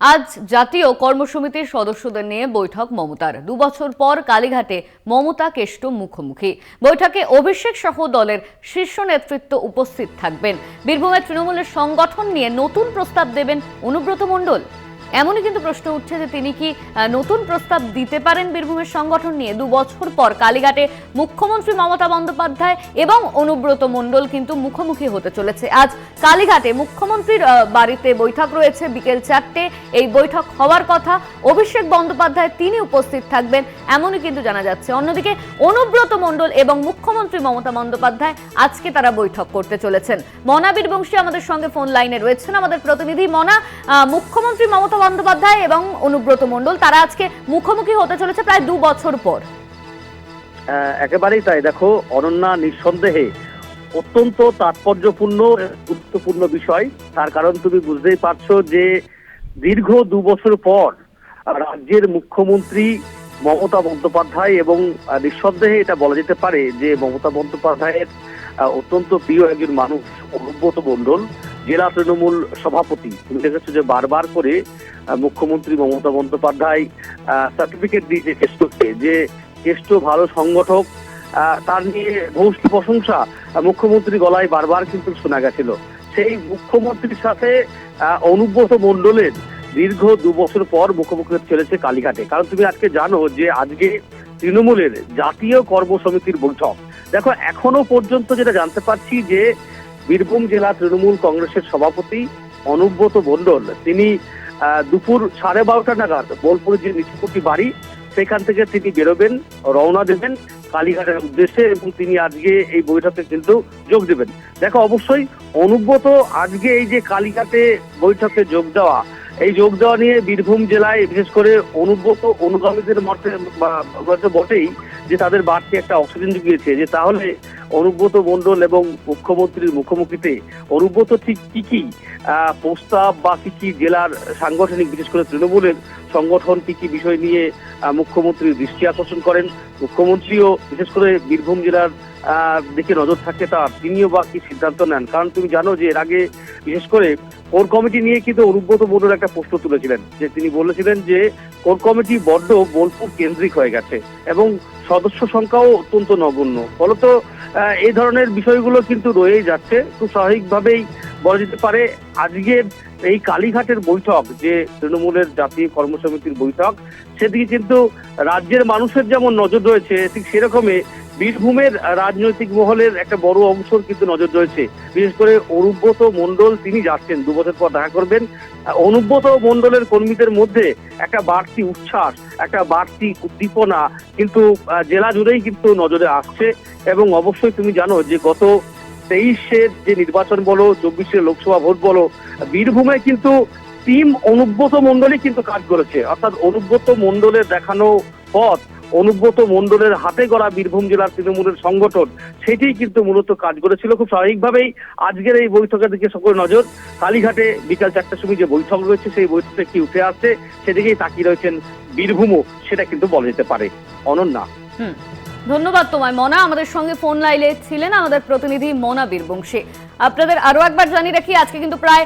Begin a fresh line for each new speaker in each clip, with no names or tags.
আজ জাতীয় কর্মসমিতির সদস্যদের নিয়ে বৈঠক মমতার। 2 বছর পর কালীঘাটে মমতা কেষ্ট মুখোমুখি। বৈঠকে অভিষেক সহ দলের শীর্ষ নেতৃত্ব উপস্থিত থাকবেন। বীরভূমের তৃণমূলের সংগঠন নিয়ে নতুন প্রস্তাব দেবেন অনুব্রত মণ্ডল। এমনই কিন্তু প্রশ্ন উঠছে যে তিনি কি নতুন প্রস্তাব দিতে পারেন বীরভূমের সংগঠন নিয়ে। 2 বছর পর কালীঘাটে মুখ্যমন্ত্রী মমতা বন্দ্যোপাধ্যায় এবং অনুব্রত মণ্ডল কিন্তু মুখোমুখি হতে চলেছে। আজ কালীঘাটে মুখ্যমন্ত্রীর বাড়িতে বৈঠক রয়েছে বিকেল 4টে। এই বৈঠক হওয়ার কথা। অভিষেক বন্দ্যোপাধ্যায় তিনি উপস্থিত থাকবেন এমনই কিন্তু জানা যাচ্ছে। অন্যদিকে অনুব্রত মণ্ডল এবং মুখ্যমন্ত্রী মমতা বন্দ্যোপাধ্যায় আজকে তারা বৈঠক করতে চলেছেন। মনা বীরবংশী আমাদের সঙ্গে ফোন লাইনে রয়েছেন, আমাদের প্রতিনিধি। মনা, মুখ্যমন্ত্রী মমতা বন্দ্যোপাধ্যায় এবং অনুব্রত মণ্ডল তারা আজকে মুখোমুখি হতে চলেছে প্রায় 2 বছর পর।
একেবারেই তাই। দেখো অনন্যা, নিঃসন্দেহে অত্যন্ত তাৎপর্যপূর্ণ গুরুত্বপূর্ণ বিষয়। তার কারণ তুমি বুঝতেই পারছো যে দীর্ঘ 2 বছর পর রাজ্যের মুখ্যমন্ত্রী মমতা বন্দ্যোপাধ্যায় এবং নিঃসন্দেহে এটা বলা যেতে পারে যে মমতা বন্দ্যোপাধ্যায়ের অত্যন্ত প্রিয় একজন মানুষ অনুব্রত মণ্ডল, জেলা তৃণমূল সভাপতি। তুমি দেখেছো যে বারবার করে মুখ্যমন্ত্রী মমতা বন্দ্যোপাধ্যায় সার্টিফিকেট দিয়েছে কেষ্টকে, যে কেষ্ট ভালো সংগঠক। তার নিয়ে ভূয়সী প্রশংসা মুখ্যমন্ত্রী গলায় বারবার কিন্তু শোনা গেছিল। সেই মুখ্যমন্ত্রীর সাথে অনুব্রত মণ্ডলের দীর্ঘ 2 বছর পর মুখোমুখি চলেছে কালীঘাটে। কারণ তুমি আজকে জানো যে আজকে তৃণমূলের জাতীয় কর্মসমিতির বৈঠক। দেখো এখনো পর্যন্ত যেটা জানতে পারছি যে বীরভূম জেলা তৃণমূল কংগ্রেসের সভাপতি অনুব্রত মণ্ডল তিনি দুপুর 12:30 নাগাদ বোলপুরের যে নিচুকুটি বাড়ি সেখান থেকে তিনি বেরোবেন, রওনা দেবেন কালীঘাটের উদ্দেশ্যে এবং তিনি আজকে এই বৈঠকে কিন্তু যোগ দেবেন। দেখো অবশ্যই অনুব্রত আজকে এই যে কালীঘাটে বৈঠকে যোগ দেওয়া, এই যোগ দেওয়া নিয়ে বীরভূম জেলায় বিশেষ করে অনুব্রত অনুগামীদের মধ্যে বটেই যে তাদের বাড়তি একটা অক্সিজেন জুগিয়েছে যে তাহলে অনুব্রত মণ্ডল এবং মুখ্যমন্ত্রীর মুখোমুখিতে অনুব্রত ঠিক কি কি প্রস্তাব বা কি কি জেলার সাংগঠনিক বিশেষ করে তৃণমূলের সংগঠন কি কি বিষয় নিয়ে মুখ্যমন্ত্রীর দৃষ্টি আকর্ষণ করেন, মুখ্যমন্ত্রীও বিশেষ করে বীরভূম জেলার দিকে নজর থাকে তার, তিনিও বা কি সিদ্ধান্ত নেন। কারণ তুমি জানো যে এর আগে বিশেষ করে কোর কমিটি নিয়ে কিন্তু অনুব্রত মণ্ডল একটা প্রশ্ন তুলেছিলেন, যে তিনি বলেছিলেন যে কোর কমিটি বড্ড বোলপুর কেন্দ্রিক হয়ে গেছে এবং সদস্য সংখ্যাও অত্যন্ত নগণ্য। ফলত এই ধরনের বিষয়গুলো কিন্তু রয়েই যাচ্ছে। খুব স্বাভাবিকভাবেই বলা যেতে পারে আজকের এই কালীঘাটের বৈঠক, যে তৃণমূলের জাতীয় কর্মসমিতির বৈঠক, সেদিকে কিন্তু রাজ্যের মানুষের যেমন নজর রয়েছে ঠিক সেরকমই বীরভূমের রাজনৈতিক মহলের একটা বড় অংশের কিন্তু নজর রয়েছে। বিশেষ করে অনুব্রত মণ্ডল তিনি যাচ্ছেন, 2 বছর পর দেখা করবেন। অনুব্রত মণ্ডলের কর্মীদের মধ্যে একটা বাড়তি উচ্ছ্বাস, একটা বাড়তি উদ্দীপনা কিন্তু জেলা জুড়েই কিন্তু নজরে আসছে। এবং অবশ্যই তুমি জানো যে গত 23-এর যে নির্বাচন বলো, 24-এর লোকসভা ভোট বলো, বীরভূমে কিন্তু টিম অনুব্রত মণ্ডলই কিন্তু কাজ করেছে। অর্থাৎ অনুব্রত মণ্ডলের দেখানো পথ, অনুব্রত মণ্ডলের হাতে গড়া বীরভূম জেলার তৃণমূলের সংগঠন, সেটি কিন্তু মূলত কাজ করেছিল। খুব স্বাভাবিকভাবেই আজকের এই বৈঠকের দিকে সকল নজর। কালীঘাটে বিকাল 4টার সময় যে বৈঠক রয়েছে সেই বৈঠকে কি উঠে আসছে সেদিকেই তাকিয়ে রয়েছেন বীরভূমও, সেটা কিন্তু বলা যেতে পারে। অনন্যা,
ধন্যবাদ তোমায়। মনা আমাদের সঙ্গে ফোন লাইনে ছিলেন আমাদের প্রতিনিধি মনা বীরবংশী। আপনাদের আরো একবার জানিয়ে রাখি আজকে কিন্তু প্রায়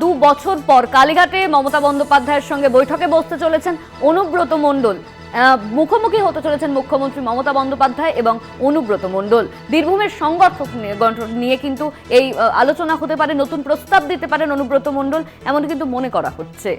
2 বছর পর কালীঘাটে মমতা বন্দ্যোপাধ্যায়ের সঙ্গে বৈঠকে বসতে চলেছেন অনুব্রত মণ্ডল। মুখোমুখি হতে চলেছেন মুখ্যমন্ত্রী মমতা বন্দ্যোপাধ্যায় এবং অনুব্রত মণ্ডল। বীরভূমের সংগঠন নিয়ে কিন্তু এই আলোচনা হতে পারে, নতুন প্রস্তাব দিতে পারেন অনুব্রত মণ্ডল, এমন কিন্তু মনে করা হচ্ছে।